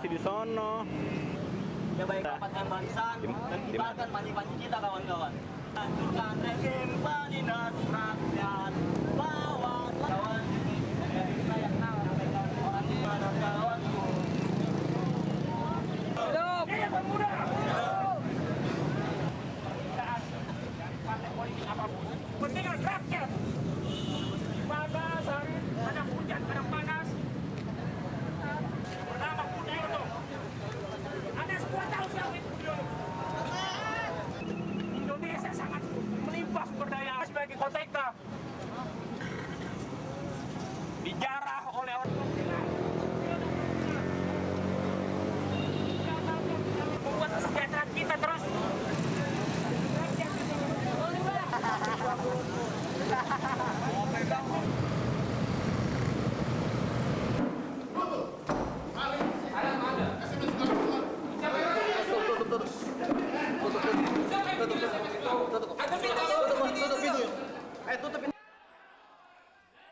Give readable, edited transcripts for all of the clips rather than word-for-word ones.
masih di sono. Ya baik, dapatkan barisan dan kibarkan panji-panji kita kawan-kawan. Lanjutkan rezim penindas rakyat. Bawa kawan ini kita yang orang di mana kawanku. Hidup! Pemuda! Partai politik apapun, kepentingan rakyat. Panas hari, kadang hujan, kadang panas. Pertama Budi Yono. Anda semua tahu siapa itu Budi Yono. Indonesia sangat melimpah sumber daya sebagai kota dijarah oleh orang membuat kesejahteraan kita terus.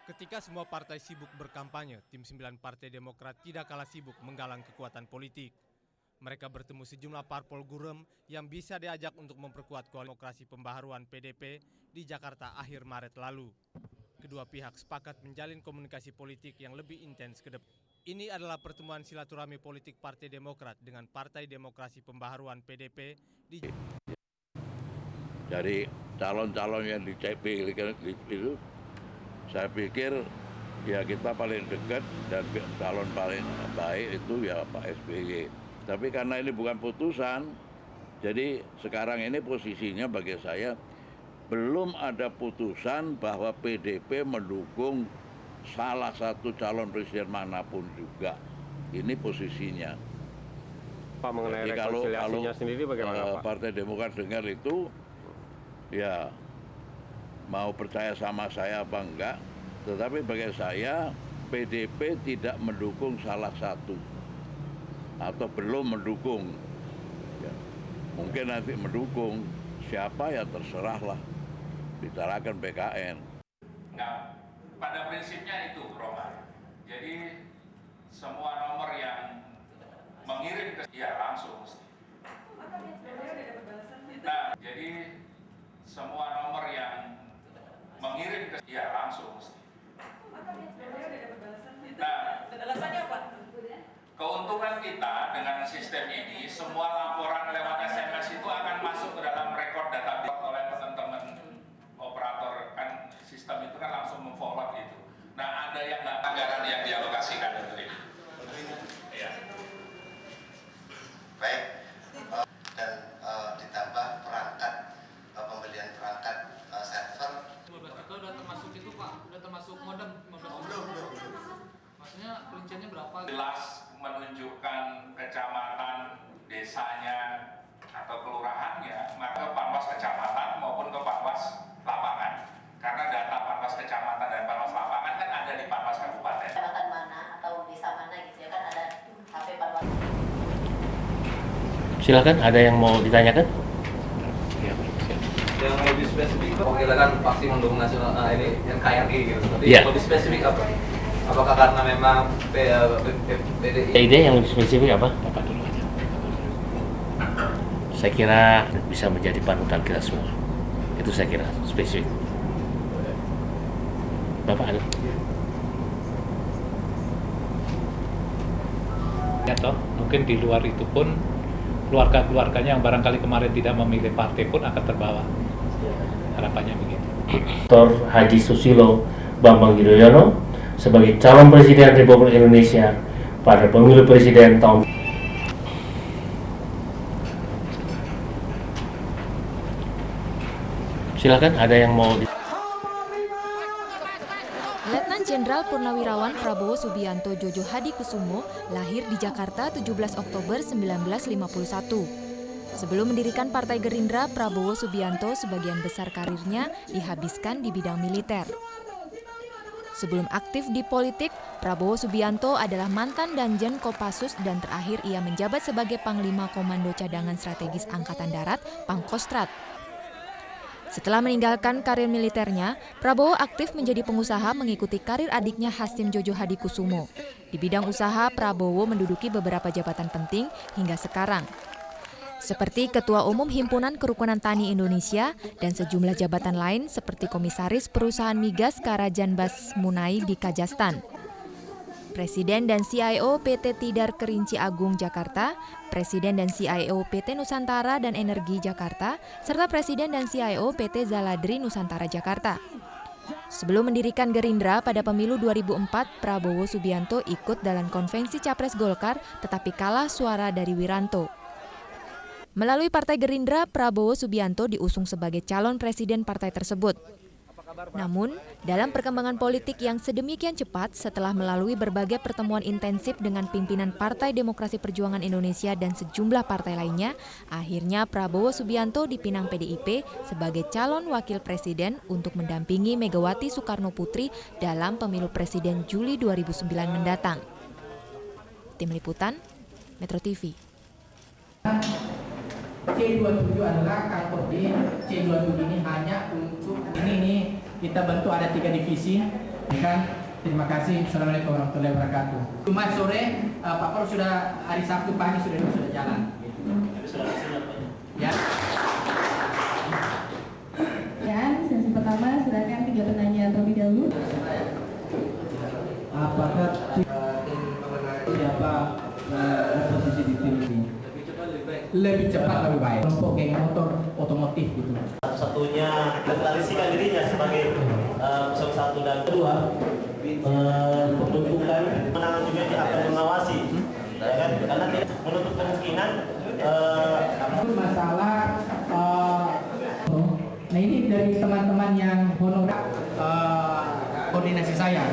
Ketika semua partai sibuk berkampanye, tim 9 Partai Demokrat tidak kalah sibuk menggalang kekuatan politik. Mereka bertemu sejumlah parpol gurem yang bisa diajak untuk memperkuat koalisi demokrasi pembaharuan PDP di Jakarta akhir Maret lalu. Kedua pihak sepakat menjalin komunikasi politik yang lebih intens ke depan. Ini adalah pertemuan silaturahmi politik Partai Demokrat dengan Partai Demokrasi Pembaharuan PDP di dari calon-calon yang dipilihkan itu, saya pikir ya kita paling dekat dan calon paling baik itu ya Pak SBY. Tapi karena ini bukan putusan, jadi sekarang ini posisinya bagi saya belum ada putusan bahwa PDP mendukung salah satu calon presiden manapun juga. Ini posisinya. Pak, mengenai jadi rekonsiliasinya sendiri bagaimana Pak? Partai Demokrat dengar itu, ya mau percaya sama saya apa enggak, tetapi bagi saya PDP tidak mendukung salah satu atau belum mendukung ya. Mungkin nanti mendukung siapa ya terserahlah, bicarakan BKN. Nah, pada prinsipnya itu Roman, jadi semua nomor yang mengirim ke ya langsung mesti. Nah, jadi semua nomor yang mengirim ke ya langsung mesti. Nah, alasannya apa? Keuntungan kita dengan sistem ini, semua laporan lewat SMS itu akan masuk ke dalam rekor database oleh teman-teman operator, kan sistem itu kan langsung memforward itu. Nah, ada yang nggak anggaran yang dialokasikan untuk ini. Ya. Baik, dan ditambah perangkat pembelian perangkat server. 15 juta udah termasuk itu Pak, udah termasuk modem 15 juta. Belum. Maksudnya perinciannya berapa? Jelas menunjukkan kecamatan, desanya, atau kelurahannya, maka Panwas kecamatan maupun ke Panwas lapangan. Karena data Panwas kecamatan dan Panwas lapangan kan ada di Panwas kabupaten. Kecamatan mana atau desa mana gitu ya kan ada HP Panwas. Silakan, ada yang mau ditanyakan? Yang lebih spesifik, kita kan pasti mendukung nasional ini yang KRI gitu. Tapi lebih spesifik apa? Apakah karena memang PDI? Ide yang lebih spesifik apa? Bapak dulu aja. Saya kira bisa menjadi panutan kita semua. Itu saya kira spesifik. Bapak ada? Ya toh, mungkin di luar itu pun keluarga-keluarganya yang barangkali kemarin tidak memilih partai pun akan terbawa. Harapannya begitu. Dr. Haji Susilo Bambang Yudhoyono sebagai calon presiden Republik Indonesia pada pemilu presiden tahun. Silakan, ada yang mau Letnan Jenderal Purnawirawan Prabowo Subianto Jojo Hadikusumo lahir di Jakarta 17 Oktober 1951. Sebelum mendirikan Partai Gerindra, Prabowo Subianto sebagian besar karirnya dihabiskan di bidang militer. Sebelum aktif di politik, Prabowo Subianto adalah mantan Danjen Kopassus dan terakhir ia menjabat sebagai Panglima Komando Cadangan Strategis Angkatan Darat, Pangkostrat. Setelah meninggalkan karir militernya, Prabowo aktif menjadi pengusaha mengikuti karir adiknya Hasim Jojo Hadikusumo. Di bidang usaha, Prabowo menduduki beberapa jabatan penting hingga sekarang, seperti Ketua Umum Himpunan Kerukunan Tani Indonesia dan sejumlah jabatan lain seperti Komisaris Perusahaan Migas Karajanbas Munai di Kajastan, Presiden dan CIO PT Tidar Kerinci Agung Jakarta, Presiden dan CIO PT Nusantara dan Energi Jakarta, serta Presiden dan CIO PT Zaladri Nusantara Jakarta. Sebelum mendirikan Gerindra pada pemilu 2004, Prabowo Subianto ikut dalam konvensi Capres Golkar tetapi kalah suara dari Wiranto. Melalui Partai Gerindra, Prabowo Subianto diusung sebagai calon presiden partai tersebut. Namun, dalam perkembangan politik yang sedemikian cepat setelah melalui berbagai pertemuan intensif dengan pimpinan Partai Demokrasi Perjuangan Indonesia dan sejumlah partai lainnya, akhirnya Prabowo Subianto dipinang PDIP sebagai calon wakil presiden untuk mendampingi Megawati Soekarno Putri dalam pemilu presiden Juli 2009 mendatang. Tim Liputan, Metro TV. C27 adalah kantor di C27 ini hanya untuk ini kita bentuk ada 3 divisi kan. Terima kasih. Assalamualaikum warahmatullahi wabarakatuh. Jumat sore Pak Pro sudah, hari Sabtu pagi sudah jalan. Ya. Sesi pertama silakan 3 penanya terlebih dahulu. Apakah siapa posisi di tim ini? Lebih cepat lebih baik. Kelompok geng motor otomotif gitu. Satu-satunya mengklarifikasikan dirinya sebagai 01 dan 2 menentukan kemenangan juga dia akan mengawasi, ya kan? Karena tidak menutup kemungkinan masalah. Nah ini dari teman-teman yang honorer koordinasi saya.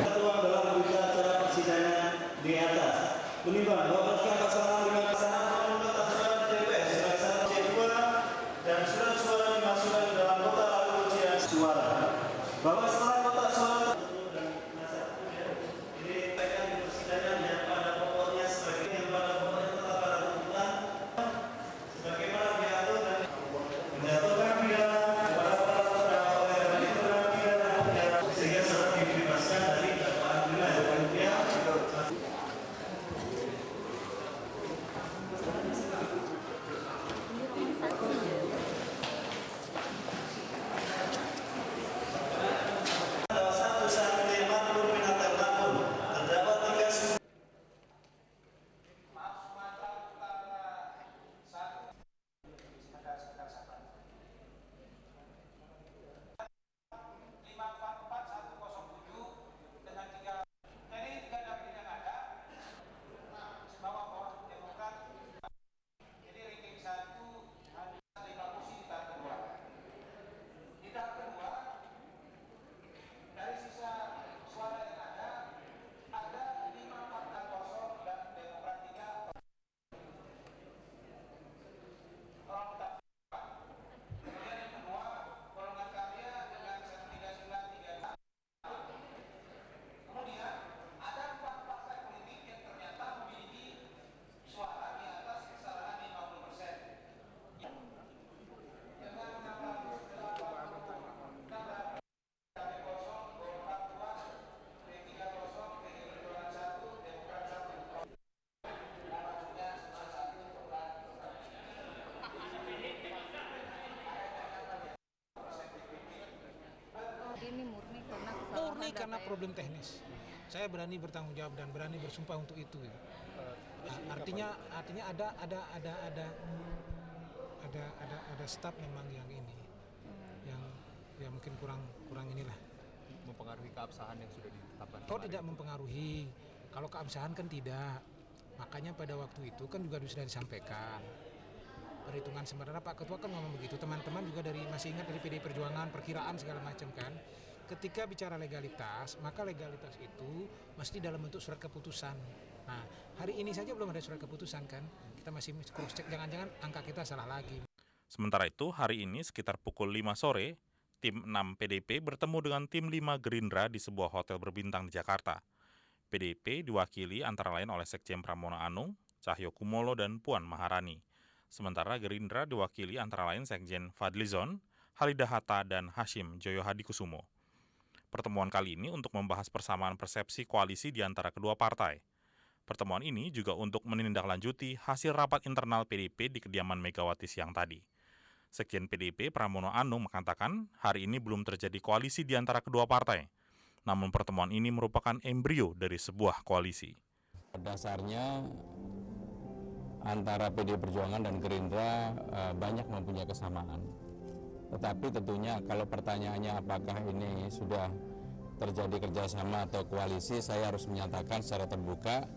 Murni karena problem teknis. Saya berani bertanggung jawab dan berani bersumpah untuk itu. Nah, artinya ada staf memang yang ini, yang mungkin kurang inilah. Mempengaruhi keabsahan yang sudah ditetapkan. Oh tidak mempengaruhi. Kalau keabsahan kan tidak. Makanya pada waktu itu kan juga sudah disampaikan. Perhitungan sebenarnya Pak Ketua kan ngomong begitu. Teman-teman juga masih ingat dari PDI Perjuangan, perkiraan segala macam kan. Ketika bicara legalitas, maka legalitas itu mesti dalam bentuk surat keputusan. Nah, hari ini saja belum ada surat keputusan kan. Kita masih cross check, jangan-jangan angka kita salah lagi. Sementara itu, hari ini sekitar pukul 5 sore, tim 6 PDIP bertemu dengan tim 5 Gerindra di sebuah hotel berbintang di Jakarta. PDIP diwakili antara lain oleh Sekjen Pramono Anung, Cahyo Kumolo, dan Puan Maharani. Sementara Gerindra diwakili antara lain Sekjen Fadlizon, Halidah Hatta, dan Hashim Joyo Hadikusumo. Pertemuan kali ini untuk membahas persamaan persepsi koalisi di antara kedua partai. Pertemuan ini juga untuk menindaklanjuti hasil rapat internal PDIP di kediaman Megawati siang tadi. Sekjen PDIP Pramono Anung mengatakan hari ini belum terjadi koalisi di antara kedua partai. Namun pertemuan ini merupakan embrio dari sebuah koalisi. Dasarnya antara PD Perjuangan dan Gerindra banyak mempunyai kesamaan. Tetapi tentunya kalau pertanyaannya apakah ini sudah terjadi kerjasama atau koalisi, saya harus menyatakan secara terbuka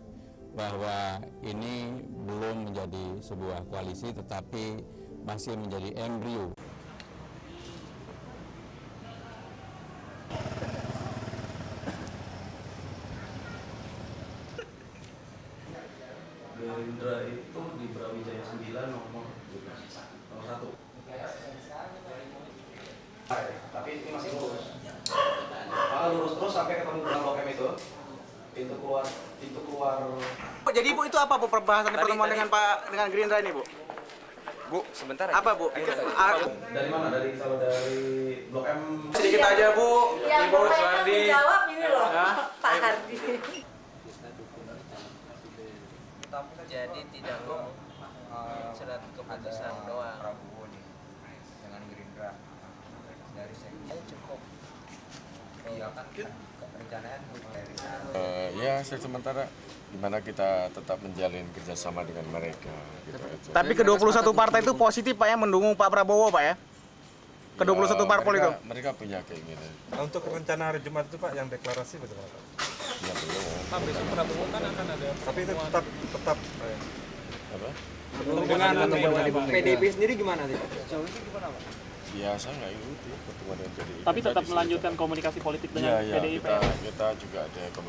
bahwa ini belum menjadi sebuah koalisi tetapi masih menjadi embrio. Gerindra itu di Brawijaya 9 nomor 1. Tapi ini masih lurus. Lurus terus sampai ketemu dengan Blok M itu. Pintu keluar. Jadi Bu, itu apa Bu perbahasan pertemuan dengan Gerindra ini Bu? Bu, sebentar. Apa Bu? Dari mana? Dari Blok M. Sedikit aja Bu. Yang Ibu Suwardi jawab ini loh, Pak Hardi. Jadi tidak surat keputusan doang. Prabowo nih dengan Gerindra dari sekjen cukup. Iya kan rencananya ya sementara di mana kita tetap menjalin kerjasama dengan mereka. Gitu aja. Tapi ke-21 partai itu positif Pak ya, mendukung Pak Prabowo Pak ya? Ke-21 parpol itu? Mereka punya keinginan. Untuk rencana hari Jumat itu Pak yang deklarasi bagaimana Pak? Ya belum. Pak, besok Prabowo kan akan ada. Tapi itu tetap apa? Dengan PDIP sendiri gimana sih? Jauh ini gimana Pak? Ya saya nggak ikuti pertemuan dengan PDIP. Tapi tetap melanjutkan komunikasi politik dengan PDIP. Kita juga ada komunikasi